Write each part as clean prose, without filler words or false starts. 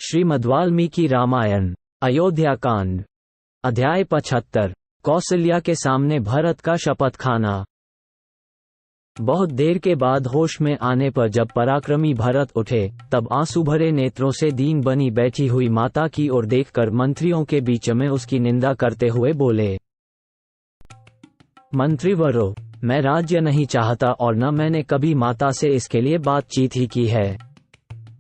श्रीमद्वाल्मीकि रामायण अयोध्या कांड अध्याय 75 कौसल्या के सामने भरत का शपथ खाना। बहुत देर के बाद होश में आने पर जब पराक्रमी भरत उठे, तब आंसू भरे नेत्रों से दीन बनी बैठी हुई माता की ओर देखकर मंत्रियों के बीच में उसकी निंदा करते हुए बोले, मंत्रीवरों, मैं राज्य नहीं चाहता और न मैंने कभी माता से इसके लिए बातचीत ही की है।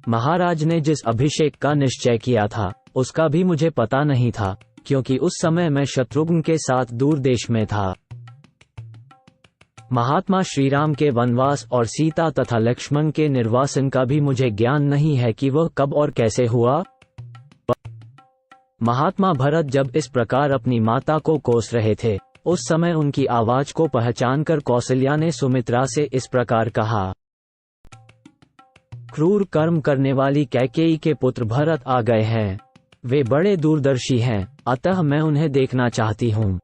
महाराज ने जिस अभिषेक का निश्चय किया था उसका भी मुझे पता नहीं था, क्योंकि उस समय मैं शत्रुघ्न के साथ दूर देश में था। महात्मा श्रीराम के वनवास और सीता तथा लक्ष्मण के निर्वासन का भी मुझे ज्ञान नहीं है कि वह कब और कैसे हुआ। महात्मा भरत जब इस प्रकार अपनी माता को कोस रहे थे, उस समय उनकी आवाज को पहचानकर कौसल्या ने सुमित्रा से इस प्रकार कहा, क्रूर कर्म करने वाली कैकेयी के पुत्र भरत आ गए हैं। वे बड़े दूरदर्शी हैं, अतः मैं उन्हें देखना चाहती हूँ।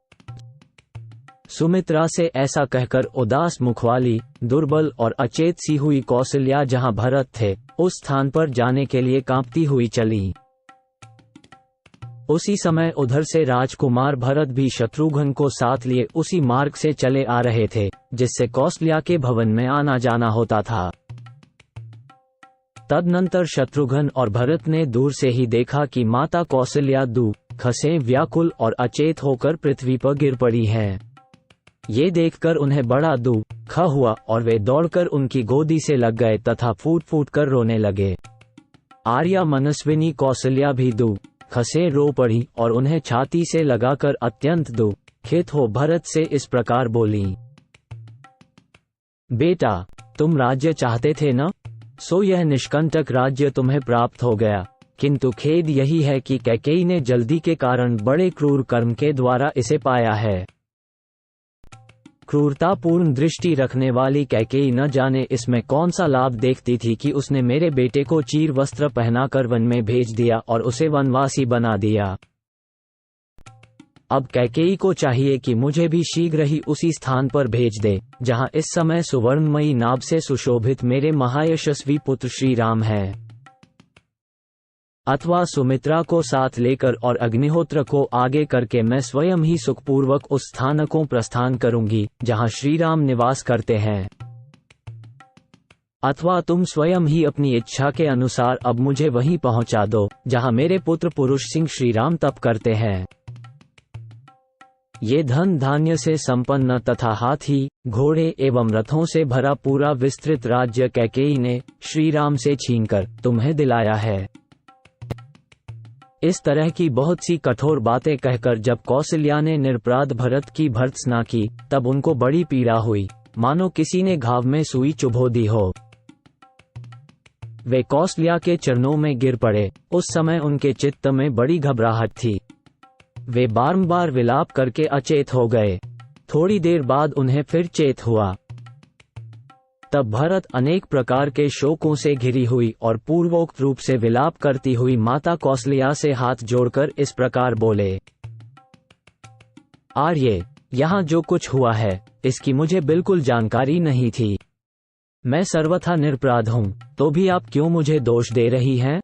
सुमित्रा से ऐसा कहकर उदास मुख वाली, दुर्बल और अचेत सी हुई कौसल्या जहाँ भरत थे, उस स्थान पर जाने के लिए कांपती हुई चली। उसी समय उधर से राजकुमार भरत भी शत्रुघ्न को साथ लिए उसी मार्ग से चले आ रहे थे, जिससे कौसल्या के भवन में आना जाना होता था। तदनंतर शत्रुघ्न और भरत ने दूर से ही देखा कि माता कौसल्या दुख से व्याकुल और अचेत होकर पृथ्वी पर गिर पड़ी हैं। ये देखकर उन्हें बड़ा दुख हुआ और वे दौड़कर उनकी गोदी से लग गए तथा फूट फूट कर रोने लगे। आर्या मनस्विनी कौसल्या भी दुख से रो पड़ी और उन्हें छाती से लगाकर अत्यंत दुखित हो भरत से इस प्रकार बोली, बेटा, तुम राज्य चाहते थे न, सो यह निष्कंटक राज्य तुम्हें प्राप्त हो गया, किंतु खेद यही है कि कैकेयी ने जल्दी के कारण बड़े क्रूर कर्म के द्वारा इसे पाया है। क्रूरतापूर्ण दृष्टि रखने वाली कैकेयी न जाने इसमें कौन सा लाभ देखती थी कि उसने मेरे बेटे को चीर वस्त्र पहनाकर वन में भेज दिया और उसे वनवासी बना दिया। अब कैकेयी को चाहिए कि मुझे भी शीघ्र ही उसी स्थान पर भेज दे जहां इस समय सुवर्णमयी नाभ से सुशोभित मेरे महायशस्वी पुत्र श्री राम हैं। अथवा सुमित्रा को साथ लेकर और अग्निहोत्र को आगे करके मैं स्वयं ही सुखपूर्वक उस स्थान को प्रस्थान करूंगी जहां श्री राम निवास करते हैं। अथवा तुम स्वयं ही अपनी इच्छा के अनुसार अब मुझे वहीं पहुंचा दो जहां मेरे पुत्र पुरुष सिंह श्री राम तप करते हैं। ये धन धान्य से संपन्न तथा हाथी, घोड़े एवं रथों से भरा पूरा विस्तृत राज्य कैकेयी ने श्री राम से छीनकर तुम्हें दिलाया है। इस तरह की बहुत सी कठोर बातें कहकर जब कौसल्या ने निरपराध भरत की भर्त्सना की, तब उनको बड़ी पीड़ा हुई, मानो किसी ने घाव में सुई चुभो दी हो। वे कौसल्या के चरणों में गिर पड़े। उस समय उनके चित्त में बड़ी घबराहट थी। वे बारंबार विलाप करके अचेत हो गए। थोड़ी देर बाद उन्हें फिर चेत हुआ। तब भरत अनेक प्रकार के शोकों से घिरी हुई और पूर्वोक्त रूप से विलाप करती हुई माता कौसल्या से हाथ जोड़कर इस प्रकार बोले, आर्ये, यहाँ जो कुछ हुआ है इसकी मुझे बिल्कुल जानकारी नहीं थी। मैं सर्वथा निरपराध हूँ, तो भी आप क्यों मुझे दोष दे रही हैं?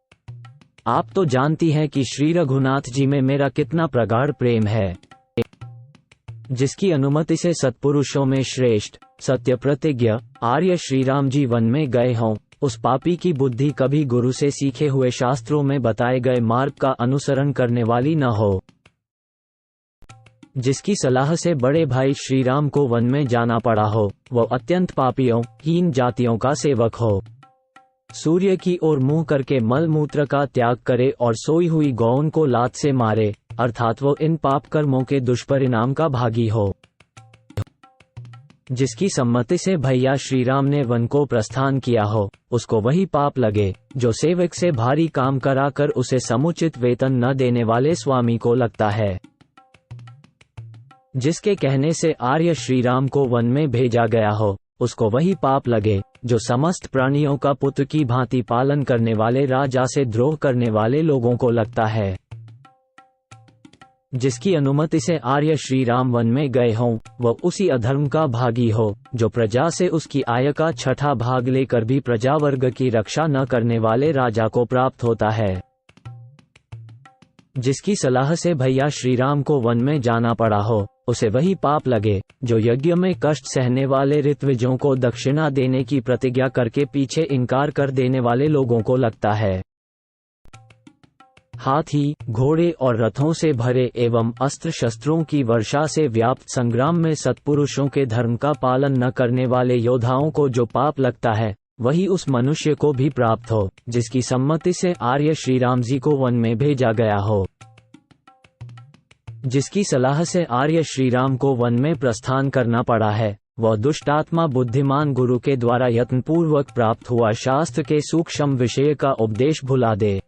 आप तो जानती हैं कि श्री रघुनाथ जी में मेरा कितना प्रगाढ़ प्रेम है, जिसकी अनुमति से सत्पुरुषों में श्रेष्ठ सत्य प्रतिज्ञ आर्य श्री राम जी वन में गए हों। उस पापी की बुद्धि कभी गुरु से सीखे हुए शास्त्रों में बताए गए मार्ग का अनुसरण करने वाली न हो। जिसकी सलाह से बड़े भाई श्री राम को वन में जाना पड़ा हो, वह अत्यंत पापियों, हीन जातियों का सेवक हो। सूर्य की ओर मुंह करके मल मूत्र का त्याग करे और सोई हुई गौन को लात से मारे, अर्थात वो इन पाप कर्मों के दुष्परिणाम का भागी हो। जिसकी सम्मति से भैया श्री राम ने वन को प्रस्थान किया हो, उसको वही पाप लगे जो सेवक से भारी काम कराकर उसे समुचित वेतन न देने वाले स्वामी को लगता है। जिसके कहने से आर्य श्री राम को वन में भेजा गया हो, उसको वही पाप लगे जो समस्त प्राणियों का पुत्र की भांति पालन करने वाले राजा से द्रोह करने वाले लोगों को लगता है। जिसकी अनुमति से आर्य श्री राम वन में गए हों, वह उसी अधर्म का भागी हो जो प्रजा से उसकी आय का छठा भाग लेकर भी प्रजा वर्ग की रक्षा न करने वाले राजा को प्राप्त होता है। जिसकी सलाह से भैया श्री राम को वन में जाना पड़ा हो, उसे वही पाप लगे जो यज्ञ में कष्ट सहने वाले ऋत्विजों को दक्षिणा देने की प्रतिज्ञा करके पीछे इनकार कर देने वाले लोगों को लगता है। हाथी, घोड़े और रथों से भरे एवं अस्त्र शस्त्रों की वर्षा से व्याप्त संग्राम में सत्पुरुषों के धर्म का पालन न करने वाले योद्धाओं को जो पाप लगता है, वही उस मनुष्य को भी प्राप्त हो जिसकी सम्मति से आर्य श्री राम जी को वन में भेजा गया हो। जिसकी सलाह से आर्य श्री राम को वन में प्रस्थान करना पड़ा है, वह दुष्ट आत्मा बुद्धिमान गुरु के द्वारा यत्नपूर्वक प्राप्त हुआ शास्त्र के सूक्ष्म विषय का उपदेश भुला दे।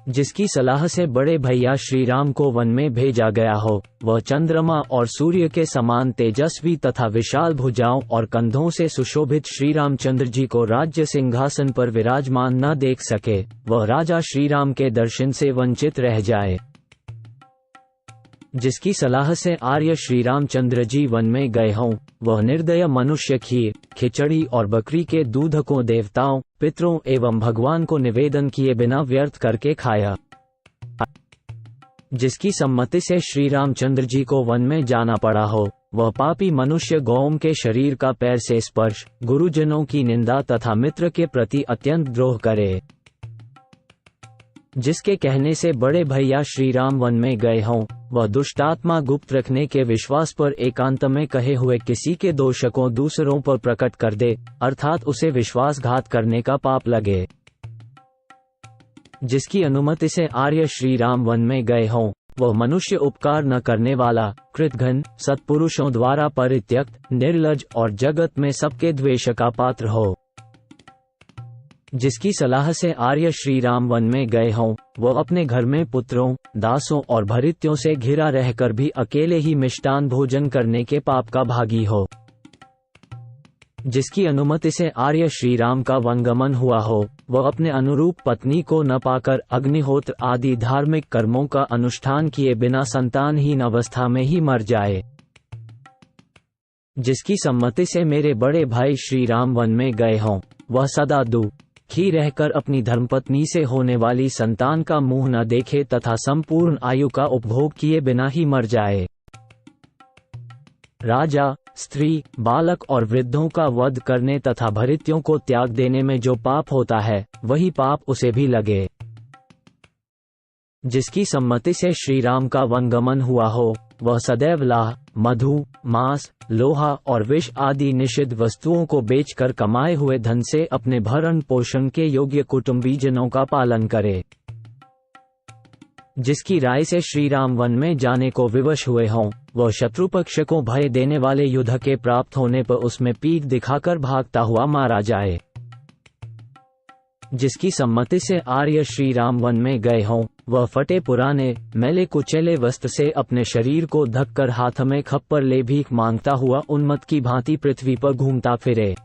जिसकी सलाह से बड़े भैया श्री राम को वन में भेजा गया हो, वह चंद्रमा और सूर्य के समान तेजस्वी तथा विशाल भुजाओं और कंधों से सुशोभित श्री रामचंद्र जी को राज्य सिंहासन पर विराजमान न देख सके, वह राजा श्री राम के दर्शन से वंचित रह जाए। जिसकी सलाह से आर्य श्री रामचंद्र जी वन में गए हों, वह निर्दय मनुष्य खीर, खिचड़ी और बकरी के दूध को देवताओं, पितरों एवं भगवान को निवेदन किए बिना व्यर्थ करके खाया। जिसकी सम्मति से श्री रामचंद्र जी को वन में जाना पड़ा हो, वह पापी मनुष्य गौओं के शरीर का पैर से स्पर्श, गुरुजनों की निंदा तथा मित्र के प्रति अत्यंत द्रोह करे। जिसके कहने से बड़े भैया श्री राम वन में गए हों, वह दुष्टात्मा गुप्त रखने के विश्वास पर एकांत में कहे हुए किसी के दोष को दूसरों पर प्रकट कर दे, अर्थात उसे विश्वासघात करने का पाप लगे। जिसकी अनुमति से आर्य श्री राम वन में गए हों, वह मनुष्य उपकार न करने वाला, कृतघ्न, सत्पुरुषों द्वारा परित्यक्त, निर्लज और जगत में सबके द्वेष का पात्र हो। जिसकी सलाह से आर्य श्री राम वन में गए हों, वह अपने घर में पुत्रों, दासों और भृत्यों से घिरा रहकर भी अकेले ही मिष्टान भोजन करने के पाप का भागी हो। जिसकी अनुमति से आर्य श्री राम का वनगमन हुआ हो, वह अपने अनुरूप पत्नी को न पाकर अग्निहोत्र आदि धार्मिक कर्मों का अनुष्ठान किए बिना संतानहीन अवस्था में ही मर जाए। जिसकी सम्मति से मेरे बड़े भाई श्री राम वन में गए हों, वह सदा दुखी रहकर अपनी धर्मपत्नी से होने वाली संतान का मुंह न देखे तथा संपूर्ण आयु का उपभोग किए बिना ही मर जाए। राजा, स्त्री, बालक और वृद्धों का वध करने तथा भृत्यों को त्याग देने में जो पाप होता है, वही पाप उसे भी लगे। जिसकी सम्मति से श्री राम का वनगमन हुआ हो, वह सदैव लाह, मधु, मांस, लोहा और विष आदि निषिद्ध वस्तुओं को बेचकर कमाए हुए धन से अपने भरण पोषण के योग्य कुटुंबीजनों का पालन करे। जिसकी राय से श्री राम वन में जाने को विवश हुए हों, वह शत्रु पक्ष को भय देने वाले युद्ध के प्राप्त होने पर उसमें पीठ दिखाकर भागता हुआ मारा जाए। जिसकी सम्मति से आर्य श्री राम वन में गए हों, वह फटे पुराने, मैले कुचैले वस्त्र से अपने शरीर को ढककर हाथ में खप्पर ले भीख मांगता हुआ उन्मत्त की भांति पृथ्वी पर घूमता फिरे।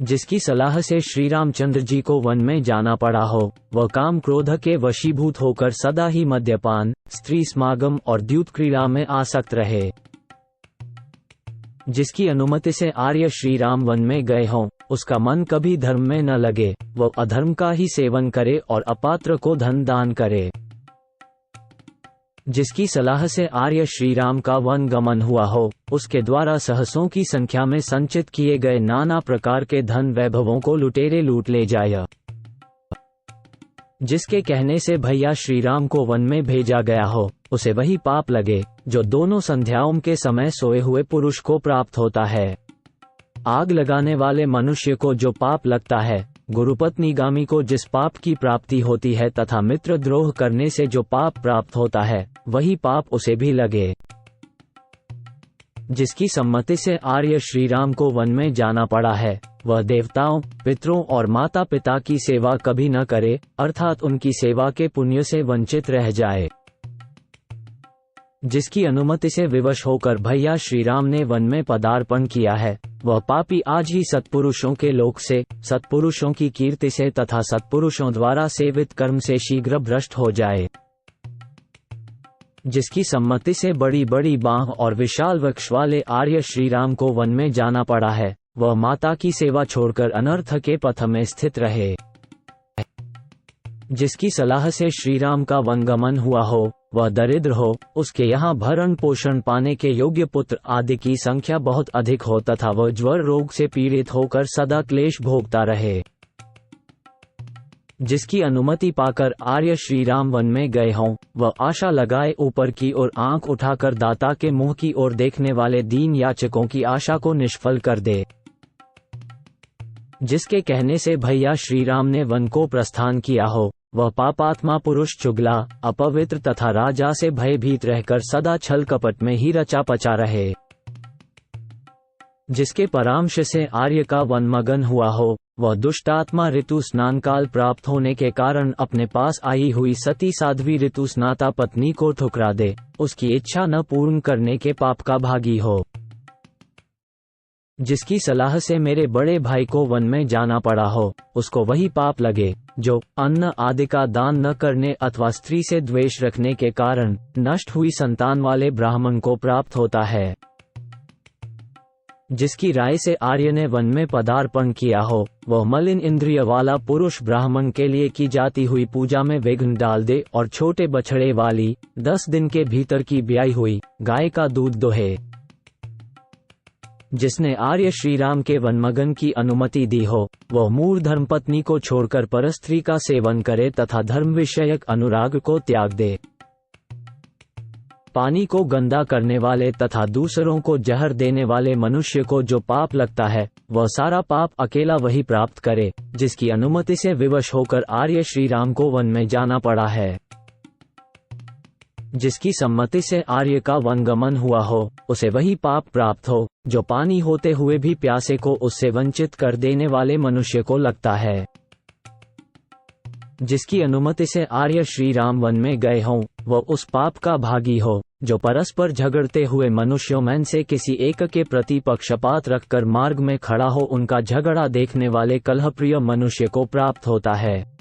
जिसकी सलाह से श्री रामचंद्र जी को वन में जाना पड़ा हो, वह काम क्रोध के वशीभूत होकर सदा ही मद्यपान, स्त्री समागम और द्यूत क्रीड़ा में आसक्त रहे। जिसकी अनुमति से आर्य श्री राम वन में गए हों, उसका मन कभी धर्म में न लगे, वह अधर्म का ही सेवन करे और अपात्र को धन दान करे। जिसकी सलाह से आर्य श्री राम का वन गमन हुआ हो, उसके द्वारा सहसों की संख्या में संचित किए गए नाना प्रकार के धन वैभवों को लुटेरे लूट ले जाए। जिसके कहने से भैया श्री राम को वन में भेजा गया हो, उसे वही पाप लगे जो दोनों संध्याओं के समय सोए हुए पुरुष को प्राप्त होता है। आग लगाने वाले मनुष्य को जो पाप लगता है, गुरुपत्नीगामी को जिस पाप की प्राप्ति होती है तथा मित्र द्रोह करने से जो पाप प्राप्त होता है, वही पाप उसे भी लगे। जिसकी सम्मति से आर्य श्री राम को वन में जाना पड़ा है, वह देवताओं, पितरों और माता पिता की सेवा कभी न करे, अर्थात उनकी सेवा के पुण्य से वंचित रह जाए। जिसकी अनुमति से विवश होकर भैया श्री राम ने वन में पदार्पण किया है, वह पापी आज ही सत्पुरुषों के लोक से, सत्पुरुषों की कीर्ति से तथा सत्पुरुषों द्वारा सेवित कर्म से शीघ्र भ्रष्ट हो जाए। जिसकी सम्मति से बड़ी बड़ी बांह और विशाल वक्ष वाले आर्य श्री राम को वन में जाना पड़ा है, वह माता की सेवा छोड़कर अनर्थ के पथ में स्थित रहे। जिसकी सलाह से श्रीराम का वनगमन हुआ हो, वह दरिद्र हो, उसके यहाँ भरण पोषण पाने के योग्य पुत्र आदि की संख्या बहुत अधिक हो तथा वह ज्वर रोग से पीड़ित होकर सदा क्लेश भोगता रहे। जिसकी अनुमति पाकर आर्य श्रीराम वन में गए हों, वह आशा लगाए ऊपर की ओर आंख उठाकर दाता के मुंह की ओर देखने वाले दीन याचकों की आशा को निष्फल कर दे। जिसके कहने से भैया श्रीराम ने वन को प्रस्थान किया हो, वह पापात्मा पुरुष चुगला, अपवित्र तथा राजा से भयभीत रहकर सदा छल कपट में ही रचा पचा रहे। जिसके परामर्श से आर्य का वनमगन हुआ हो, वह दुष्टात्मा ऋतु स्नान काल प्राप्त होने के कारण अपने पास आई हुई सती साध्वी ऋतु स्नाता पत्नी को ठुकरा दे, उसकी इच्छा न पूर्ण करने के पाप का भागी हो। जिसकी सलाह से मेरे बड़े भाई को वन में जाना पड़ा हो, उसको वही पाप लगे जो अन्न आदि का दान न करने अथवा स्त्री से द्वेष रखने के कारण नष्ट हुई संतान वाले ब्राह्मण को प्राप्त होता है। जिसकी राय से आर्य ने वन में पदार्पण किया हो, वह मलिन इंद्रिय वाला पुरुष ब्राह्मण के लिए की जाती हुई पूजा में विघ्न डाल दे और छोटे बछड़े वाली 10 दिन के भीतर की ब्याई हुई गाय का दूध दोहे। जिसने आर्य श्रीराम के वनमगन की अनुमति दी हो, वह मूढ़ धर्मपत्नी को छोड़कर परस्त्री का सेवन करे तथा धर्म विषयक अनुराग को त्याग दे। पानी को गंदा करने वाले तथा दूसरों को जहर देने वाले मनुष्य को जो पाप लगता है, वह सारा पाप अकेला वही प्राप्त करे, जिसकी अनुमति से विवश होकर आर्य श्रीराम को वन में जाना पड़ा है। जिसकी सम्मति से आर्य का वनगमन हुआ हो, उसे वही पाप प्राप्त हो जो पानी होते हुए भी प्यासे को उससे वंचित कर देने वाले मनुष्य को लगता है। जिसकी अनुमति से आर्य श्रीराम वन में गए हों, वह उस पाप का भागी हो जो परस्पर झगड़ते हुए मनुष्यों में से किसी एक के प्रति पक्षपात रखकर मार्ग में खड़ा हो उनका झगड़ा देखने वाले कलहप्रिय मनुष्य को प्राप्त होता है।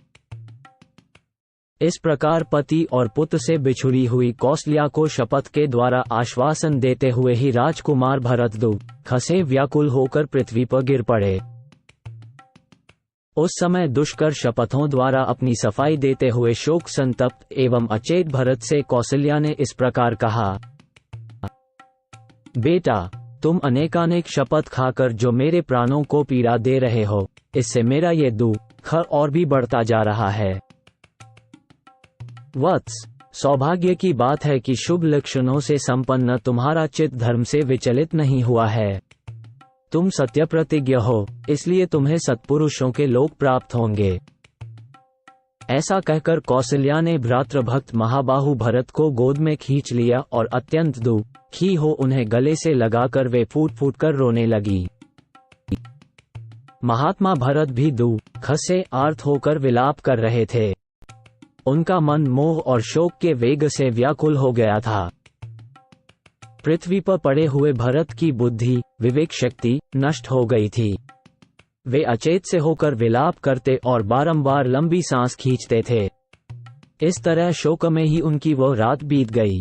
इस प्रकार पति और पुत्र से बिछुड़ी हुई कौशल्या को शपथ के द्वारा आश्वासन देते हुए ही राजकुमार भरतदू खसे व्याकुल होकर पृथ्वी पर गिर पड़े। उस समय दुष्कर शपथों द्वारा अपनी सफाई देते हुए शोक संतप्त एवं अचेत भरत से कौशल्या ने इस प्रकार कहा, बेटा, तुम अनेकानेक शपथ खाकर जो मेरे प्राणों को पीड़ा दे रहे हो, इससे मेरा ये दुख और भी बढ़ता जा रहा है। वत्स, सौभाग्य की बात है कि शुभ लक्षणों से संपन्न तुम्हारा चित्त धर्म से विचलित नहीं हुआ है। तुम सत्य प्रतिज्ञ हो, इसलिए तुम्हें सत्पुरुषों के लोक प्राप्त होंगे। ऐसा कहकर कौशल्या ने भ्रातृभक्त महाबाहु भरत को गोद में खींच लिया और अत्यंत दुखी हो उन्हें गले से लगाकर वे फूट फूट कर रोने लगी। महात्मा भरत भी दुख से आर्त होकर विलाप कर रहे थे। उनका मन मोह और शोक के वेग से व्याकुल हो गया था। पृथ्वी पर पड़े हुए भरत की बुद्धि, विवेक शक्ति नष्ट हो गई थी। वे अचेत से होकर विलाप करते और बारंबार लंबी सांस खींचते थे। इस तरह शोक में ही उनकी वो रात बीत गई।